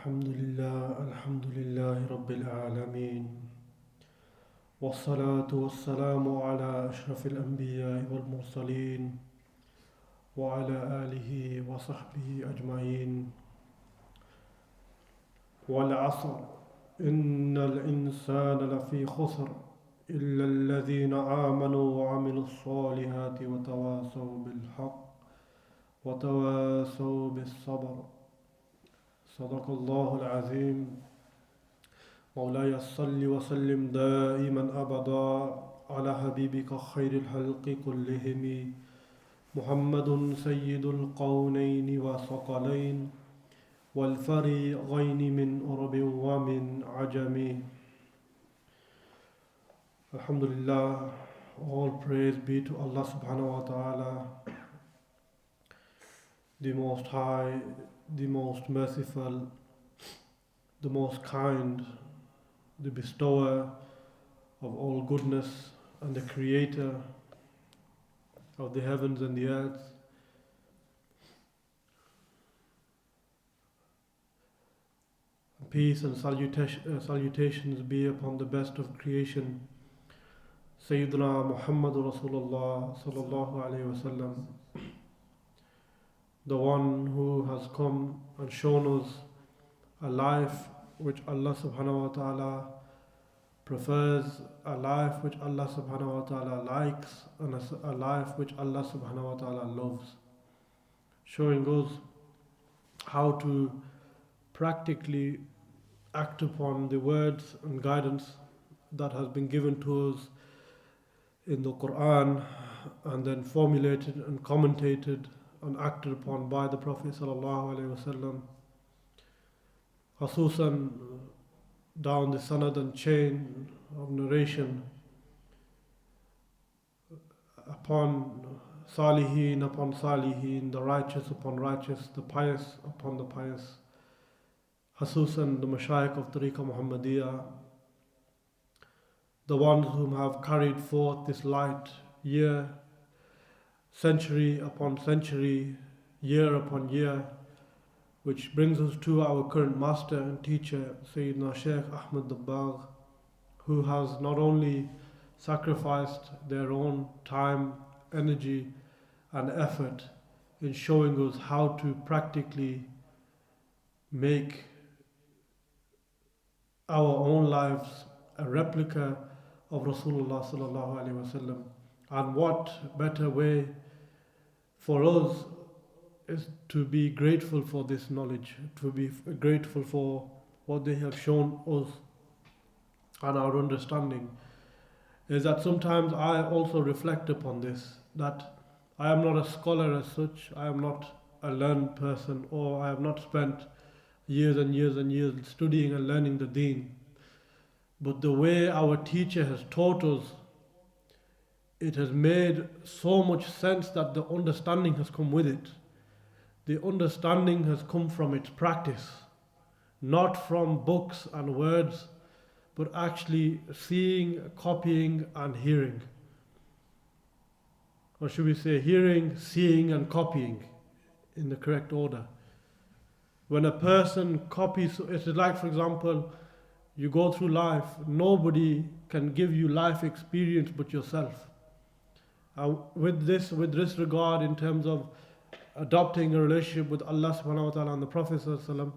الحمد لله رب العالمين والصلاة والسلام على أشرف الأنبياء والمرسلين وعلى آله وصحبه أجمعين والعصر إن الإنسان لفي خسر إلا الذين آمنوا وعملوا الصالحات وتواصوا بالحق وتواصوا بالصبر صدق الله العظيم مولاي صل وسلم دائما أبدا على حبيبك خير الخلق كلهم محمد سيد القونين وثقلين والفريقين من أرب ومن عجم. Alhamdulillah, all praise be to Allah subhanahu wa ta'ala, the most high, the most merciful, the most kind, the bestower of all goodness and the creator of the heavens and the earth. Peace and salutations be upon the best of creation, Sayyidina Muhammad Rasulullah sallallahu alayhi wasallam, the one who has come and shown us a life which Allah subhanahu wa ta'ala prefers, a life which Allah subhanahu wa ta'ala likes, and a life which Allah subhanahu wa ta'ala loves, showing us how to practically act upon the words and guidance that has been given to us in the Quran, and then formulated and commentated and acted upon by the Prophet sallallahu alaihi wasallam, khususan down the sanad and chain of narration upon salihin, the righteous upon righteous, the pious upon the pious, khususan the mashayikh of Tariqa Muhammadiyah, the ones whom have carried forth this light year, century upon century, year upon year, which brings us to our current master and teacher, Sayyidina Shaykh Ahmad Dabbagh, who has not only sacrificed their own time, energy and effort in showing us how to practically make our own lives a replica of Rasulullah sallallahu alaihi wasallam. And what better way for us is to be grateful for this knowledge, to be grateful for what they have shown us and our understanding. Is that sometimes I also reflect upon this, that I am not a scholar as such, I am not a learned person, or I have not spent years and years and years studying and learning the deen. But the way our teacher has taught us, it has made so much sense that the understanding has come with it. The understanding has come from its practice, not from books and words, but actually seeing, copying and hearing. Or should we say hearing, seeing and copying in the correct order. When a person copies, it's like, for example, you go through life, nobody can give you life experience but yourself. With this regard, in terms of adopting a relationship with Allah subhanahu wa ta'ala and the Prophet sallallahu alaihi wasallam,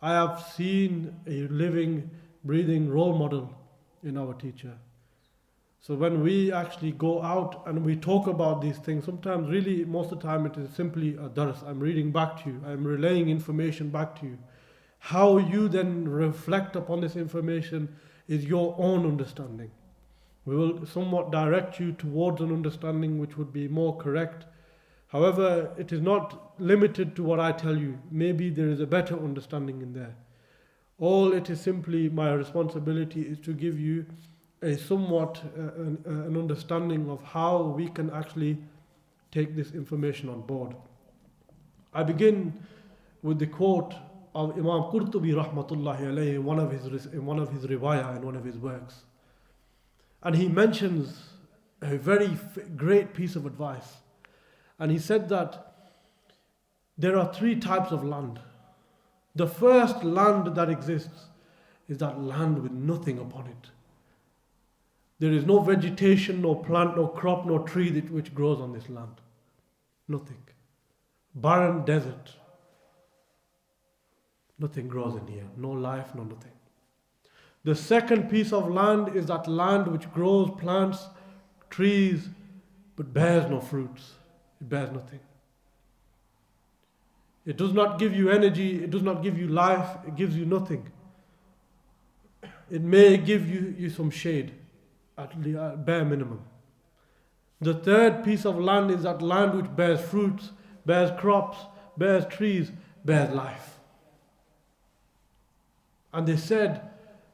I have seen a living, breathing role model in our teacher. So when we actually go out and we talk about these things, sometimes really most of the time it is simply a dars. I'm reading back to you, I'm relaying information back to you. How you then reflect upon this information is your own understanding. We will somewhat direct you towards an understanding which would be more correct. However, it is not limited to what I tell you. Maybe there is a better understanding in there. All it is simply my responsibility is to give you a somewhat an understanding of how we can actually take this information on board. I begin with the quote of Imam Qurtubi rahmatullahi alayhi in one of his riwayah, in one of his works. And he mentions a very great piece of advice. And he said that there are three types of land. The first land that exists is that land with nothing upon it. There is no vegetation, no plant, no crop, no tree which grows on this land. Nothing. Barren desert. Nothing grows in here. No life, no nothing. The second piece of land is that land which grows plants, trees, but bears no fruits. It bears nothing. It does not give you energy. It does not give you life. It gives you nothing. It may give you some shade, at the bare minimum. The third piece of land is that land which bears fruits, bears crops, bears trees, bears life. And they said,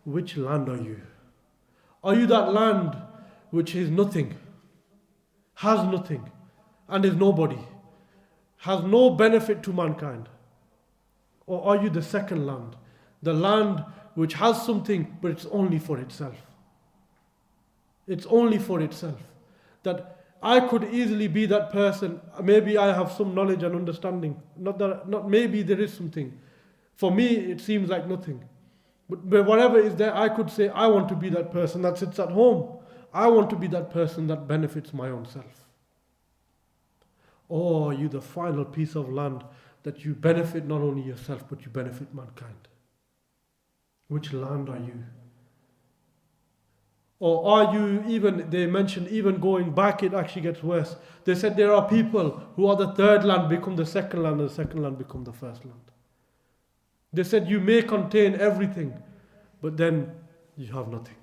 which land are you? Are you that land which is nothing, has nothing, and is nobody, has no benefit to mankind? Or are you the second land, the land which has something, but it's only for itself? It's only for itself. That I could easily be that person. Maybe I have some knowledge and understanding. Not maybe there is something. For me, it seems like nothing. But whatever is there, I could say, I want to be that person that sits at home. I want to be that person that benefits my own self. Or are you the final piece of land that you benefit not only yourself, but you benefit mankind? Which land are you? Or are you even, they mentioned even going back, it actually gets worse. They said there are people who are the third land become the second land, and the second land become the first land. They said you may contain everything, but then you have nothing.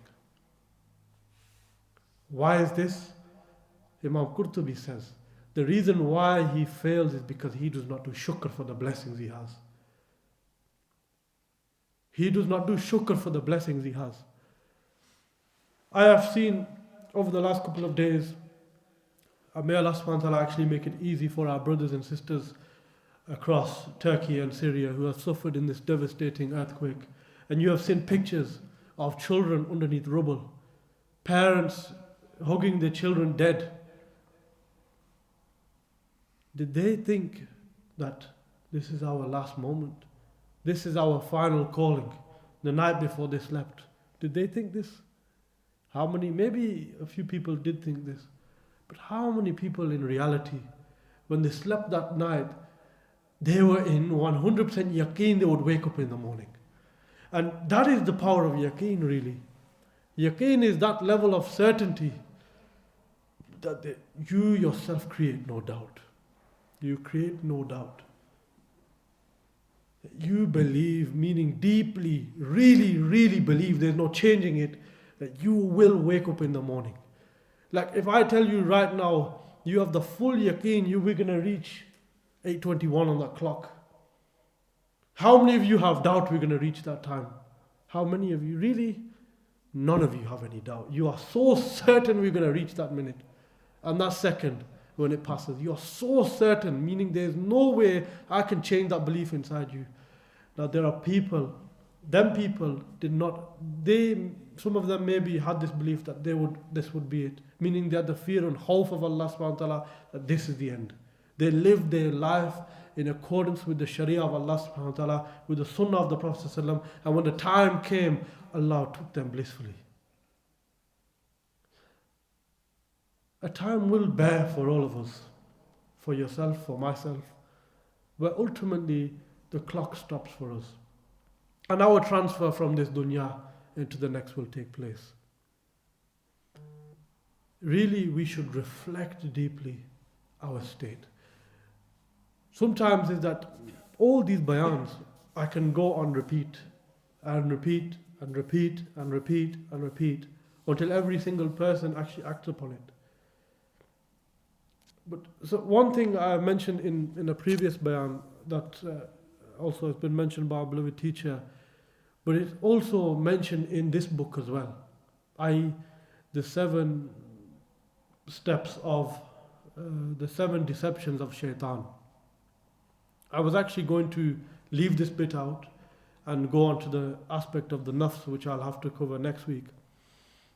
Why is this? Imam Qurtubi says, the reason why he fails is because he does not do shukr for the blessings he has. He does not do shukr for the blessings he has. I have seen over the last couple of days, may Allah subhanahu wa ta'ala actually make it easy for our brothers and sisters across Turkey and Syria who have suffered in this devastating earthquake. And you have seen pictures of children underneath rubble, parents hugging their children dead. Did they think that this is our last moment? This is our final calling, the night before they slept? Did they think this? How many, maybe a few people did think this, but how many people in reality, when they slept that night, they were in 100% yaqeen they would wake up in the morning? And that is the power of yaqeen, really. Yaqeen is that level of certainty that you yourself create no doubt. You create no doubt. You believe, meaning deeply, really, really believe, there's no changing it, that you will wake up in the morning. Like if I tell you right now, you have the full yaqeen, we're going to reach 8:21 on that clock. How many of you have doubt we're going to reach that time? How many of you? Really? None of you have any doubt. You are so certain we're going to reach that minute. And that second when it passes, you are so certain, meaning there's no way I can change that belief inside you. Now there are people, them people did not, some of them maybe had this belief that this would be it. Meaning they had the fear and hope of Allah subhanahu wa ta'ala that this is the end. They lived their life in accordance with the Sharia of Allah subhanahu wa ta'ala, with the Sunnah of the Prophet sallallahu alaihi wasallam, and when the time came, Allah took them blissfully. A time will bear for all of us, for yourself, for myself, where ultimately the clock stops for us. And our transfer from this dunya into the next will take place. Really, we should reflect deeply our state. Sometimes is that all these bayans, I can go on repeat and repeat and repeat and repeat and repeat until every single person actually acts upon it. But so one thing I mentioned in a previous bayan that also has been mentioned by our beloved teacher, but it's also mentioned in this book as well, i.e. the 7 steps of the 7 deceptions of Shaytan. I was actually going to leave this bit out and go on to the aspect of the nafs, which I'll have to cover next week.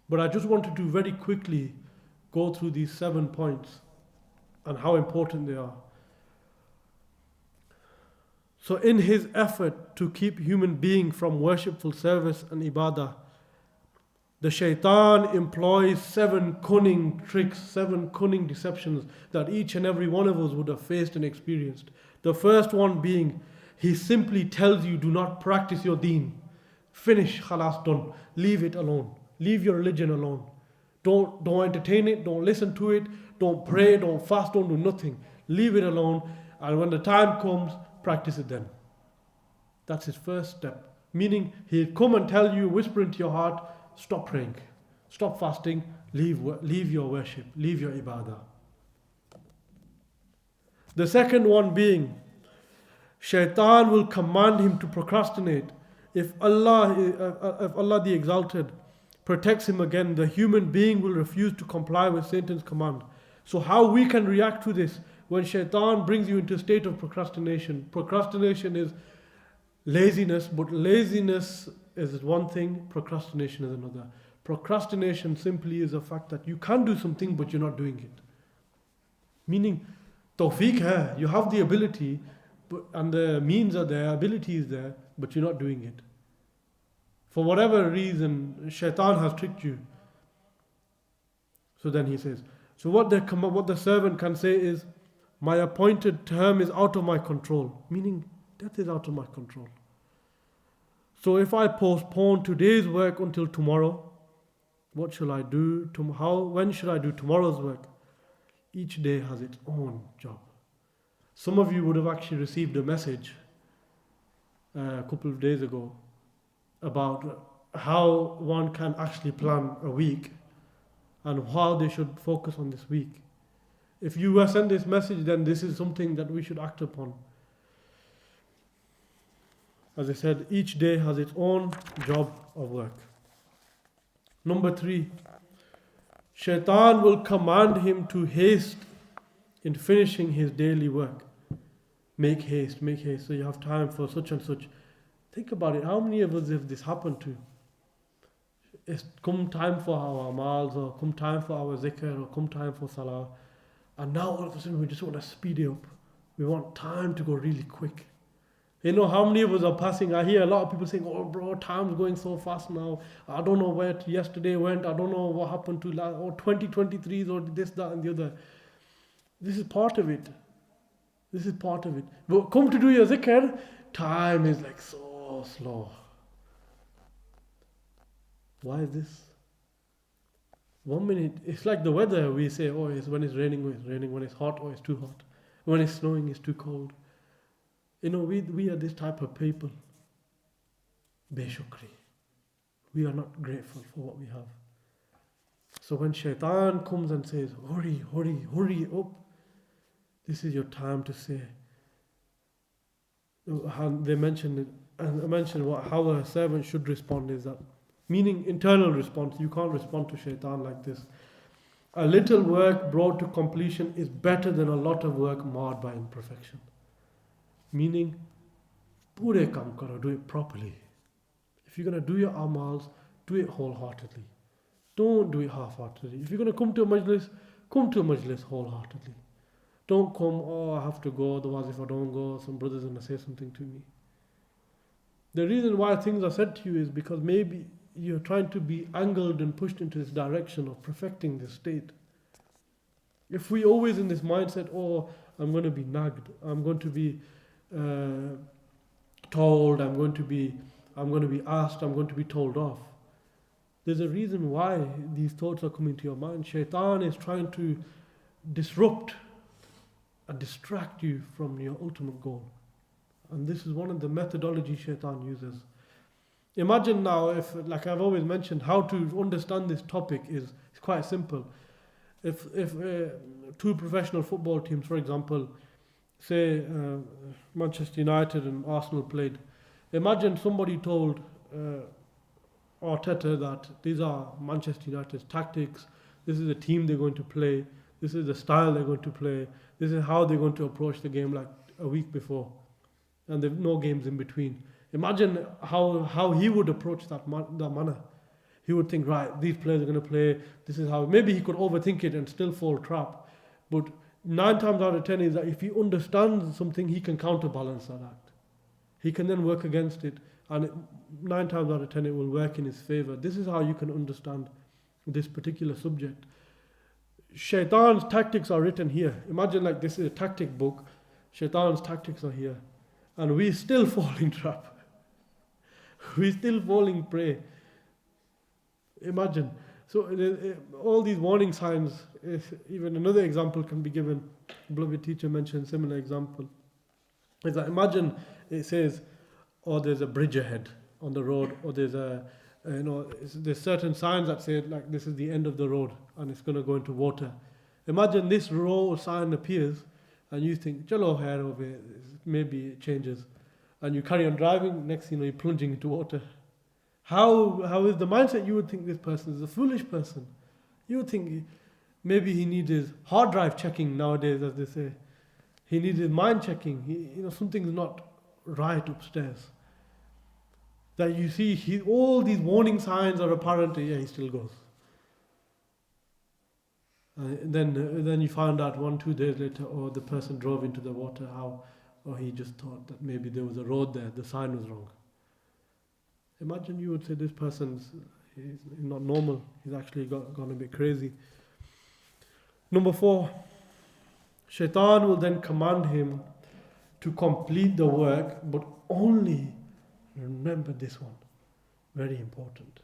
But I just wanted to very quickly go through these 7 points and how important they are. So in his effort to keep human being from worshipful service and ibadah, the shaitan employs 7 cunning tricks, 7 cunning deceptions that each and every one of us would have faced and experienced. The first one being, he simply tells you, do not practice your deen. Finish, khalas, done. Leave it alone. Leave your religion alone. Don't entertain it, don't listen to it, don't pray, don't fast, don't do nothing. Leave it alone, and when the time comes, practice it then. That's his first step. Meaning, he'll come and tell you, whisper into your heart, stop praying, stop fasting, leave your worship, leave your ibadah. The second one being, Shaitan will command him to procrastinate. If Allah the Exalted protects him again, the human being will refuse to comply with Satan's command. So how we can react to this? When Shaitan brings you into a state of procrastination. Procrastination is laziness, but laziness is one thing, procrastination is another. Procrastination simply is the fact that you can do something but you're not doing it. Meaning, tawfiq hai, you have the ability and the means are there, ability is there, but you're not doing it. For whatever reason, Shaitan has tricked you. So then he says, so what the servant can say is, my appointed term is out of my control. Meaning, death is out of my control. So if I postpone today's work until tomorrow, what shall I do? When should I do tomorrow's work? Each day has its own job. Some of you would have actually received a message a couple of days ago about how one can actually plan a week and how they should focus on this week. If you were sent this message, then this is something that we should act upon. As I said, each day has its own job of work. Number 3, Shaitan will command him to haste in finishing his daily work. Make haste, so you have time for such and such. Think about it, how many of us have this happened to? It's come time for our amals, or come time for our zikr, or come time for salah. And now all of a sudden we just want to speed it up. We want time to go really quick. You know how many of us are passing? I hear a lot of people saying, oh bro, time's going so fast now. I don't know where yesterday went. I don't know what happened to 2023s or this, that and the other. This is part of it. But come to do your zikr, time is like so slow. Why is this? 1 minute, it's like the weather. We say, oh, when it's raining, when it's hot, oh, it's too hot. When it's snowing, it's too cold. You know, we are this type of people. Beshukri. We are not grateful for what we have. So when Shaitan comes and says, hurry up, this is your time to say. They mentioned it, and I mentioned how a servant should respond is that, meaning internal response. You can't respond to Shaitan like this. A little work brought to completion is better than a lot of work marred by imperfection. Meaning, pure kam karo, do it properly. If you're going to do your amals, do it wholeheartedly. Don't do it half-heartedly. If you're going to come to a majlis wholeheartedly. Don't come, oh, I have to go, otherwise if I don't go, some brother's going to say something to me. The reason why things are said to you is because maybe you're trying to be angled and pushed into this direction of perfecting this state. If we always in this mindset, oh, I'm going to be nagged, I'm going to be told, I'm going to be asked, I'm going to be told off. There's a reason why these thoughts are coming to your mind. Shaitan is trying to disrupt and distract you from your ultimate goal. And this is one of the methodologies Shaitan uses. Imagine now, if, like I've always mentioned, how to understand this topic is quite simple. If two professional football teams, for example, say Manchester United and Arsenal played, imagine somebody told Arteta that these are Manchester United's tactics, this is the team they're going to play, this is the style they're going to play, this is how they're going to approach the game like a week before, and there are no games in between. Imagine how he would approach that manner. He would think, right, these players are going to play, this is how, maybe he could overthink it and still fall trap. But 9 times out of 10 is that if he understands something, he can counterbalance that act. he can then work against it, and 9 times out of 10 it will work in his favor. This is how you can understand this particular subject. Shaytan's tactics are written here. Imagine like this is a tactic book. Shaytan's tactics are here. And we still fall in trap. We still falling prey. Imagine. So all these warning signs, even another example can be given. The beloved teacher mentioned a similar example. Is that imagine it says, oh, there's a bridge ahead on the road, or there's there's certain signs that say like this is the end of the road and it's going to go into water. Imagine this road sign appears and you think, chalo hair over here, maybe it changes. And you carry on driving, next thing you know, you're plunging into water. How is the mindset? You would think this person is a foolish person. You would think maybe he needs his hard drive checking nowadays, as they say. He needs his mind checking. Something's not right upstairs. That you see, all these warning signs are apparent, yeah, he still goes. Then you find out 1-2 days later, the person drove into the water, or he just thought that maybe there was a road there, the sign was wrong. Imagine you would say this person's he's not normal, he's actually gone a bit crazy. Number 4, Shaitan will then command him to complete the work, but only, remember this one, very important.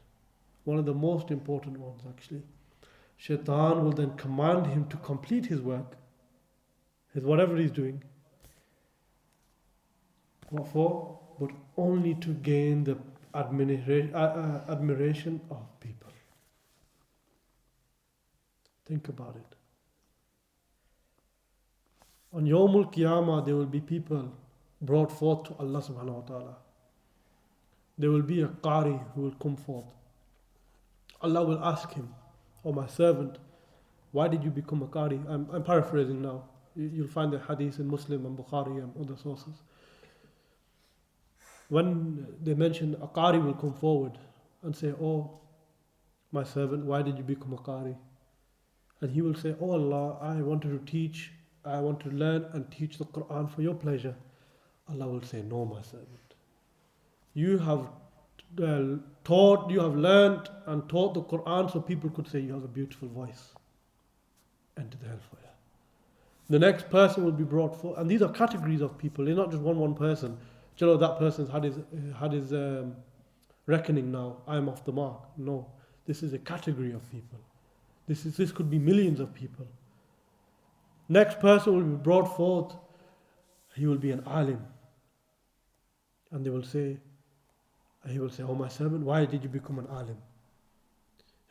One of the most important ones actually. Shaitan will then command him to complete his work, whatever he's doing. What for? But only to gain the admiration of people. Think about it. On Yawmul Qiyamah, there will be people brought forth to Allah subhanahu wa ta'ala. There will be a Qari who will come forth. Allah will ask him, "Oh my servant, why did you become a Qari?" I'm paraphrasing now. You'll find the hadith in Muslim and Bukhari and other sources. When they mention a Qari will come forward and say, "Oh my servant, why did you become a Qari?" And he will say, "Oh Allah, I wanted to teach, I want to learn and teach the Quran for your pleasure." Allah will say, "No, my servant. You have learned and taught the Quran so people could say you have a beautiful voice. Enter the hellfire." The next person will be brought forth, and these are categories of people. It's not just one person. That person's had his reckoning now. I'm off the mark. No, this is a category of people. This could be millions of people. Next person will be brought forth. He will be an alim, and he will say, "Oh my servant, why did you become an alim?"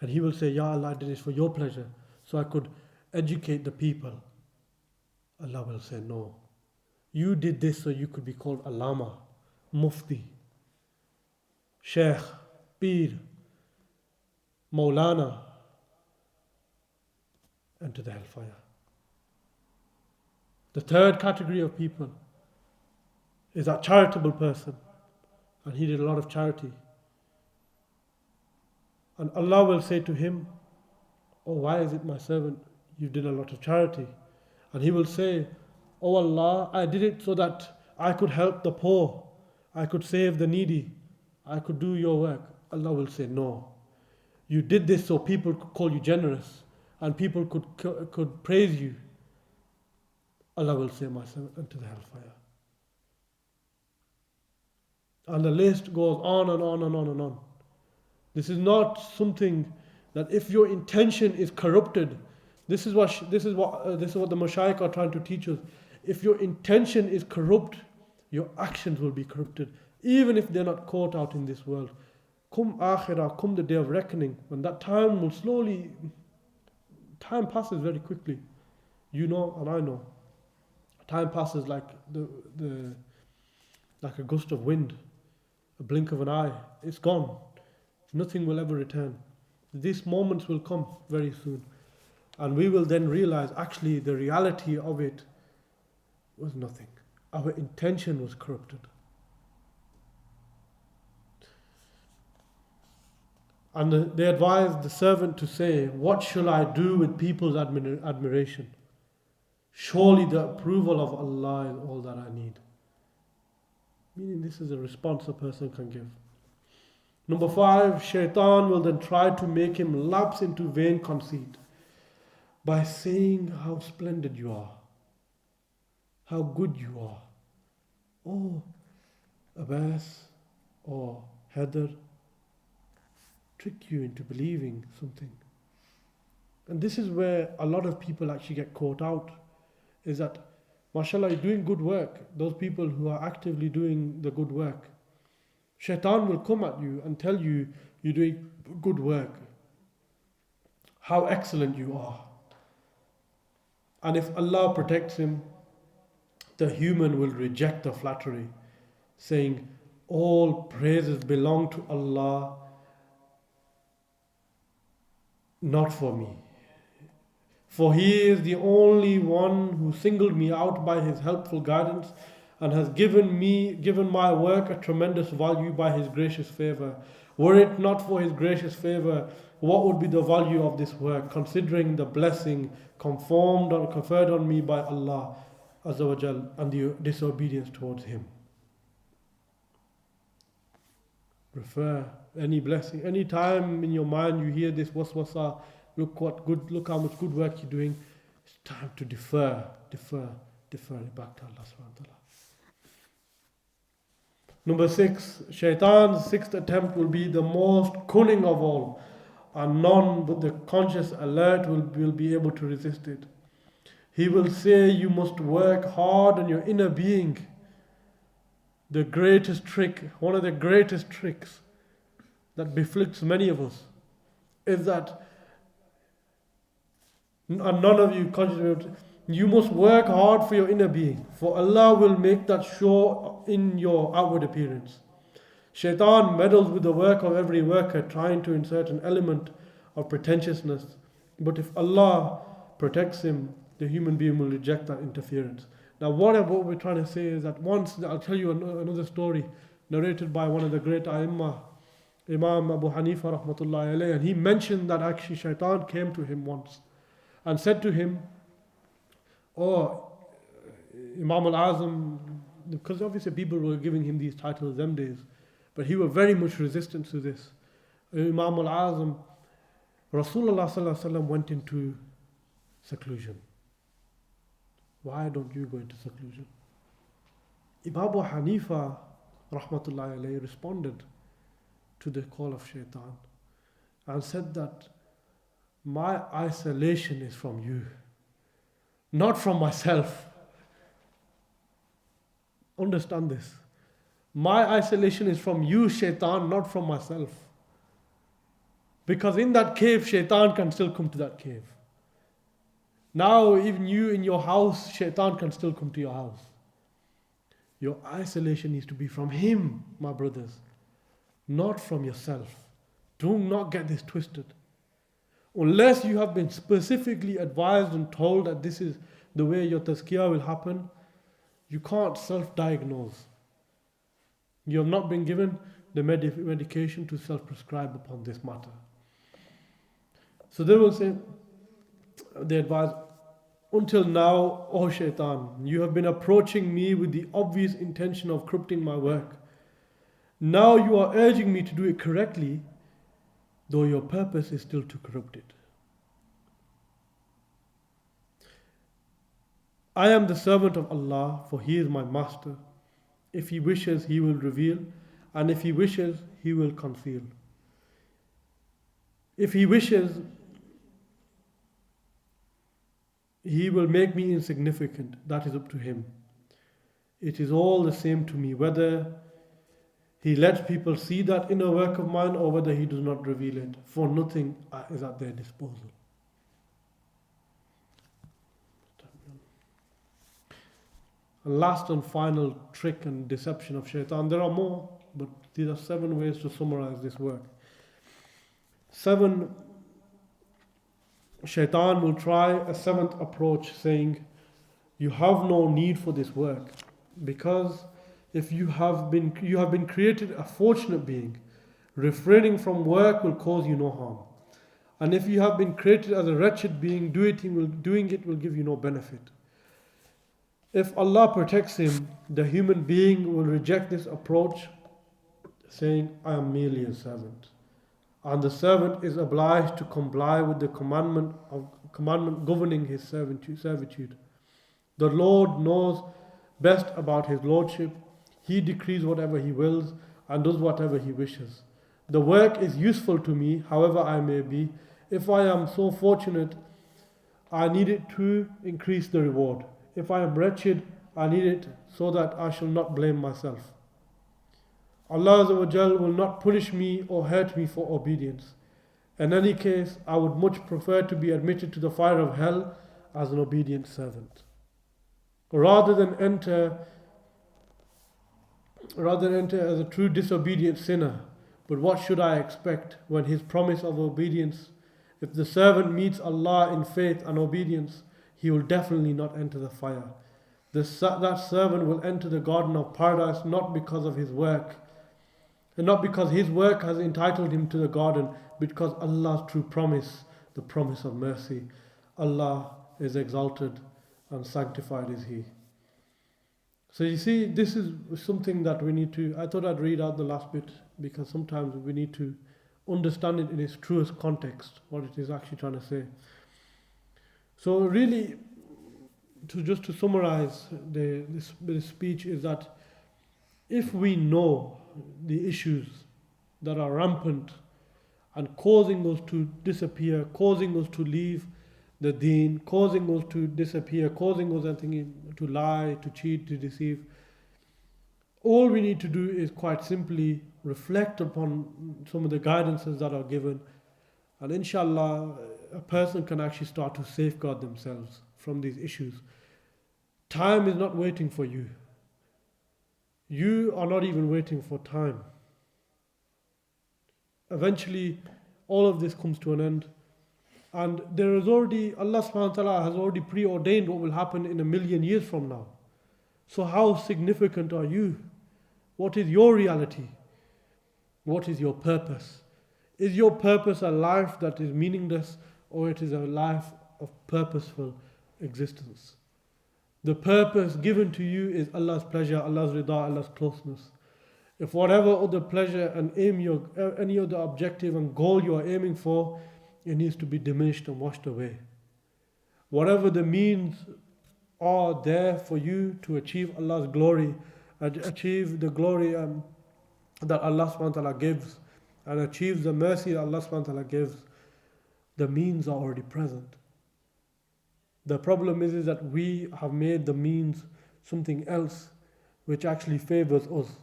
And he will say, "Ya Allah, I did this for your pleasure, so I could educate the people." Allah will say, "No. You did this so you could be called Allama, Mufti, Sheikh, Peer, Maulana." Enter the hellfire. The third category of people is that charitable person. And he did a lot of charity. And Allah will say to him, "Oh, why is it, my servant, you did a lot of charity?" And he will say, "Oh Allah, I did it so that I could help the poor, I could save the needy, I could do your work." Allah will say, "No. You did this so people could call you generous and people could praise you." Allah will say, "My servant, enter the hellfire." And the list goes on and on and on and on. This is not something that if your intention is corrupted, this is what the Mashaykh are trying to teach us. If your intention is corrupt, your actions will be corrupted, even if they're not caught out in this world. Come Akhirah, come the day of reckoning, when that time passes very quickly. You know and I know. Time passes like like a gust of wind, a blink of an eye. It's gone. Nothing will ever return. These moments will come very soon. And we will then realize actually the reality of it was nothing. Our intention was corrupted. And they advised the servant to say, "What shall I do with people's admiration? Surely the approval of Allah is all that I need." Meaning this is a response a person can give. Number 5, Shaytan will then try to make him lapse into vain conceit by saying how splendid you are, how good you are. Oh, Abbas or Heather trick you into believing something. And this is where a lot of people actually get caught out, is that, mashallah, you're doing good work. Those people who are actively doing the good work, Shaitan will come at you and tell you you're doing good work, how excellent you are. And if Allah protects him, the human will reject the flattery, saying, all praises belong to Allah, not for me. For He is the only one who singled me out by His helpful guidance and has given my work a tremendous value by His gracious favor. Were it not for His gracious favor, what would be the value of this work, considering the blessing conferred on me by Allah Azza wa Jal and the disobedience towards Him? Prefer any blessing. Any time in your mind you hear this waswasa, look how much good work you're doing, it's time to defer it back to Allah subhanahu wa ta'ala. Number 6, Shaitan's sixth attempt will be the most cunning of all, and none but the conscious alert will be able to resist it. He will say you must work hard on your inner being. The greatest trick, one of the greatest tricks that beflicks many of us is that, and none of you consciously, you must work hard for your inner being, for Allah will make that show in your outward appearance. Shaitan meddles with the work of every worker, trying to insert an element of pretentiousness. But if Allah protects him, the human being will reject that interference. Now what we're trying to say is that once, I'll tell you another story narrated by one of the great A'immah, Imam Abu Hanifa rahmatullahi alayhi, and he mentioned that actually Shaitan came to him once and said to him, oh, Imam al-Azam, because obviously people were giving him these titles them days, but he was very much resistant to this. Imam al-Azam, Rasulullah sallallahu alaihi wasallam went into seclusion. Why don't you go into seclusion? Imam Abu Hanifa rahmatullahi alayhi responded to the call of Shaitan and said that my isolation is from you, not from myself. Understand this. My isolation is from you, Shaitan, not from myself. Because in that cave, Shaitan can still come to that cave. Now, even you in your house, Shaitan can still come to your house. Your isolation needs to be from him, my brothers, not from yourself. Do not get this twisted. Unless you have been specifically advised and told that this is the way your tazkiyah will happen, you can't self-diagnose. You have not been given the medication to self-prescribe upon this matter. So they will say, they advise, until now, O Shaitan, you have been approaching me with the obvious intention of corrupting my work. Now you are urging me to do it correctly, though your purpose is still to corrupt it. I am the servant of Allah, for He is my master. If He wishes, He will reveal, and if He wishes, He will conceal. If He wishes, He will make me insignificant. That is up to Him. It is all the same to me, whether He lets people see that inner work of mine or whether He does not reveal it, for nothing is at their disposal. A last and final trick and deception of Shaitan. There are more, but these are 7 ways to summarize this work. 7, Shaitan will try a 7th approach, saying, you have no need for this work, because if you have been created a fortunate being, refraining from work will cause you no harm. And if you have been created as a wretched being, doing it will give you no benefit. If Allah protects him, the human being will reject this approach, saying, I am merely a servant. And the servant is obliged to comply with the commandment governing his servitude. The Lord knows best about his lordship. He decrees whatever he wills and does whatever he wishes. The work is useful to me, however I may be. If I am so fortunate, I need it to increase the reward. If I am wretched, I need it so that I shall not blame myself. Allah Azza wa Jal will not punish me or hurt me for obedience. In any case, I would much prefer to be admitted to the fire of hell as an obedient servant, rather than enter as a true disobedient sinner. But what should I expect when his promise of obedience? If the servant meets Allah in faith and obedience, he will definitely not enter the fire. That servant will enter the garden of paradise not because of his work, and not because his work has entitled him to the garden, but because Allah's true promise, the promise of mercy. Allah is exalted and sanctified is He. So you see, this is something that we need to, I thought I'd read out the last bit, because sometimes we need to understand it in its truest context, what it is actually trying to say. So really, to summarize this speech is that if we know the issues that are rampant and causing us to disappear, causing us to leave the deen, causing us to disappear, causing us to lie, to cheat, to deceive, all we need to do is quite simply reflect upon some of the guidances that are given, and inshallah a person can actually start to safeguard themselves from these issues. Time is not waiting for you. You are not even waiting for time. Eventually, all of this comes to an end. And there is already, Allah subhanahu wa ta'ala has already preordained what will happen in 1,000,000 years from now. So how significant are you? What is your reality? What is your purpose? Is your purpose a life that is meaningless, or it is a life of purposeful existence? The purpose given to you is Allah's pleasure, Allah's rida, Allah's closeness. If whatever other pleasure and any other objective and goal you are aiming for, it needs to be diminished and washed away. Whatever the means are there for you to achieve Allah's glory, achieve the glory that Allah subhanahu wa ta'ala gives, and achieve the mercy that Allah subhanahu wa ta'ala gives, the means are already present. The problem is that we have made the means something else which actually favors us.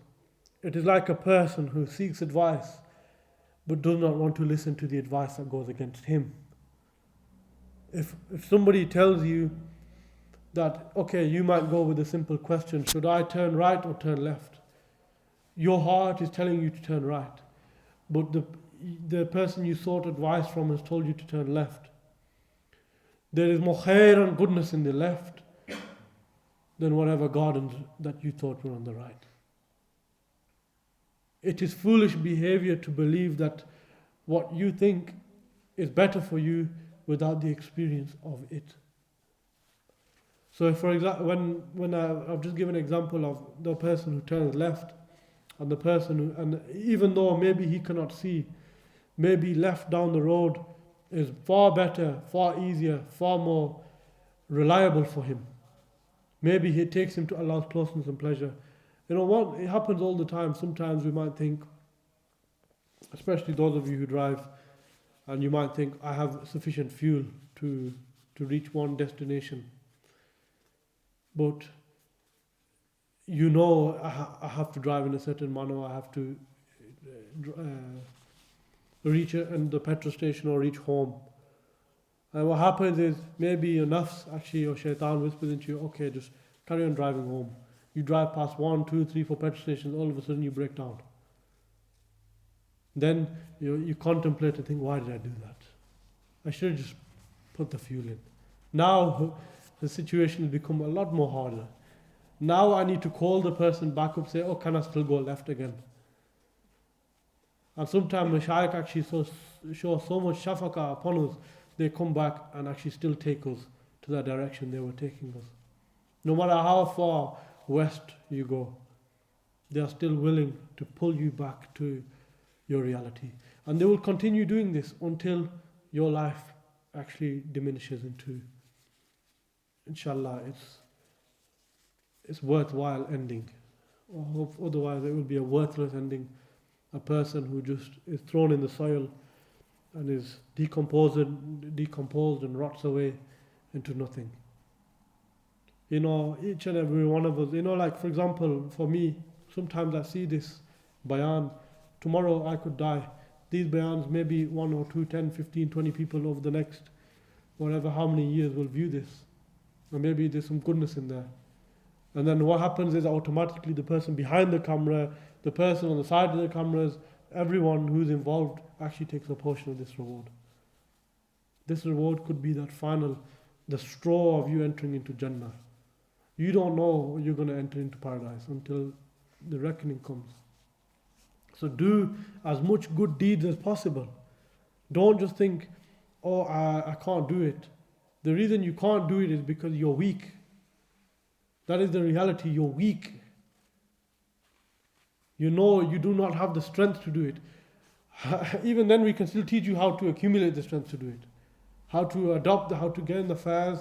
It is like a person who seeks advice but does not want to listen to the advice that goes against him. If somebody tells you that, okay, you might go with a simple question, should I turn right or turn left? Your heart is telling you to turn right, but the person you sought advice from has told you to turn left. There is more khair and goodness in the left than whatever gardens that you thought were on the right. It is foolish behavior to believe that what you think is better for you without the experience of it. So for example, when I've just given an example of the person who turns left, and the person who, and even though maybe he cannot see, maybe left down the road is far better, far easier, far more reliable for him. Maybe it takes him to Allah's closeness and pleasure. You know what? It happens all the time. Sometimes we might think, especially those of you who drive, and you might think, I have sufficient fuel to reach one destination. But you know, I have to drive in a certain manner. I have to reach the petrol station or reach home. And what happens is maybe your nafs, actually your shaytan whispers into you, okay, just carry on driving home. You drive past 1, 2, 3, 4 petrol stations, all of a sudden you break down. Then you contemplate and think, why did I do that? I should have just put the fuel in. Now the situation has become a lot more harder. Now I need to call the person back up, say, oh, can I still go left again? And sometimes Mashaykh actually show so much shafaqah upon us, they come back and actually still take us to that direction they were taking us. No matter how far west you go, they are still willing to pull you back to your reality. And they will continue doing this until your life actually diminishes into, inshallah, it's worthwhile ending. Otherwise it will be a worthless ending. A person who just is thrown in the soil and is decomposed and rots away into nothing. Each and every one of us, like for example, for me, sometimes I see this bayan, tomorrow I could die. These bayans, maybe 1 or 2, 10, 15, 20 people over the next, whatever, how many years will view this. And maybe there's some goodness in there. And then what happens is automatically the person behind the camera, the person on the side of the cameras, everyone who's involved actually takes a portion of this reward. This reward could be that final, the straw of you entering into Jannah. You don't know you're going to enter into paradise until the reckoning comes. So do as much good deeds as possible. Don't just think, I can't do it. The reason you can't do it is because you're weak. That is the reality, you're weak. You do not have the strength to do it. Even then we can still teach you how to accumulate the strength to do it. How to adopt, how to gain the fairs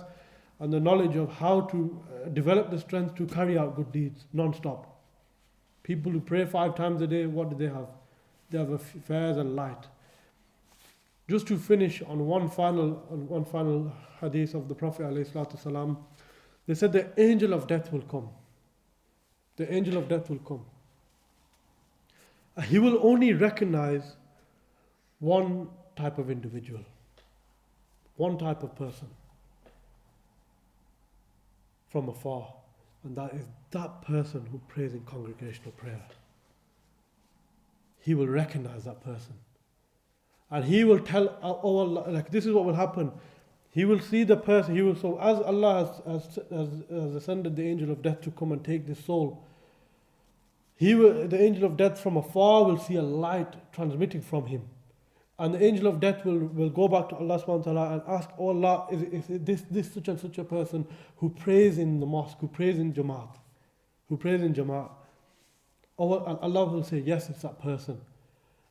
and the knowledge of how to develop the strength to carry out good deeds non-stop. People who pray 5 times a day, what do they have? They have fairs and light. Just to finish on one final hadith of the Prophet ﷺ, they said the angel of death will come. The angel of death will come. He will only recognize one type of individual, one type of person from afar, and that is that person who prays in congregational prayer. He will recognize that person. And he will tell Allah, like this is what will happen. He will see the person, so as Allah has ascended the angel of death to come and take this soul, the angel of death from afar will see a light transmitting from him. And the angel of death will go back to Allah subhanahu wa ta'ala and ask, oh Allah, is this such and such a person who prays in the mosque, who prays in Jamaat? Oh, and Allah will say, yes, it's that person.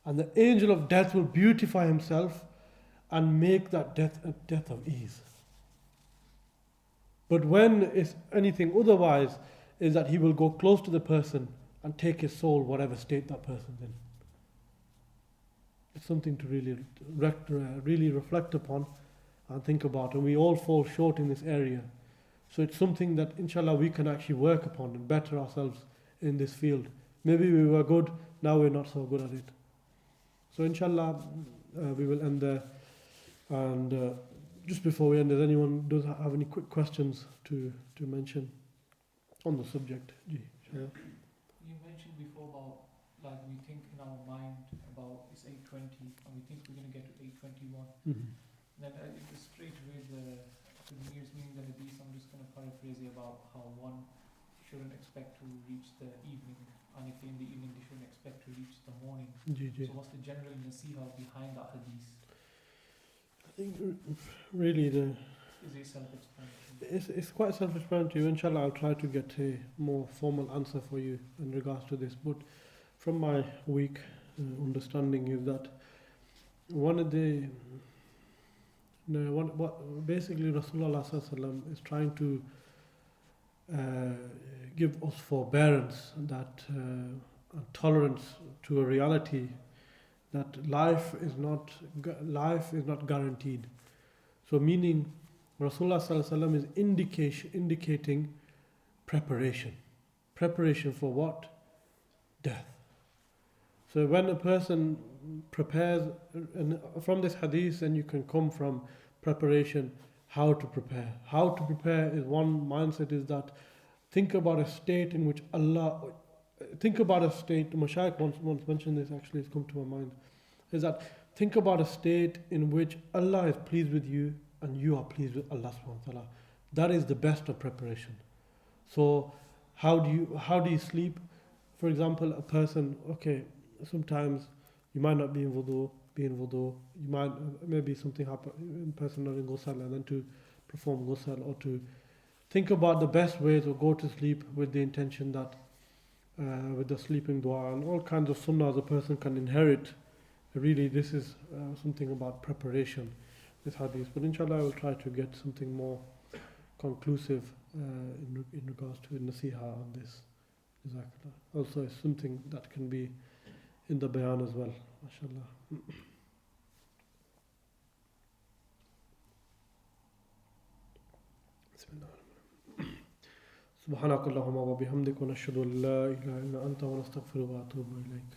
And the angel of death will beautify himself and make that death a death of ease. But when it's anything otherwise, is that he will go close to the person and take his soul, whatever state that person's in. It's something to really reflect upon and think about. And we all fall short in this area. So it's something that inshallah we can actually work upon and better ourselves in this field. Maybe we were good, now we're not so good at it. So inshallah we will end there. And just before we end, does anyone have any quick questions to mention on the subject? You mentioned before about like we think in our mind about it's 8:20 and we think we're going to get to 8:21. Mm-hmm. Then it's straight away the news meaning the hadith. I'm just going to paraphrase it about how one shouldn't expect to reach the evening, and if in the evening they shouldn't expect to reach the morning. So what's the general nasiha behind that hadith? I think really is it self-explanatory? It's quite self-explanatory. Inshallah, I'll try to get a more formal answer for you in regards to this. But from my weak understanding is that what basically Rasulullah sallallahu alaihi wasallam is trying to give us forbearance, that tolerance to a reality that life is not guaranteed. So meaning Rasulullah sallallahu alaihi wasallam is indicating preparation for what? Death. So when a person prepares, and from this hadith, then you can come from preparation, how to prepare. How to prepare is one mindset, is that think about a state in which Mashaykh once mentioned this, actually it's come to my mind, is that think about a state in which Allah is pleased with you and you are pleased with Allah subhanahu wa ta'ala. That is the best of preparation. So how do you sleep? For example, a person, sometimes you might not be in wudu, you maybe something happen, a person not in ghusl, and then to perform ghusl or to think about the best way to go to sleep with the intention that, with the sleeping dua and all kinds of sunnahs a person can inherit. Really, this is something about preparation, this hadith. But inshallah, I will try to get something more conclusive in regards to nasiha on this. Jazakallah. Also, it's something that can be in the bayan as well. MashaAllah. سبحانك اللهم وبحمدك ونشهد أن لا إله إلا أنت ونستغفرك ونتوب إليك.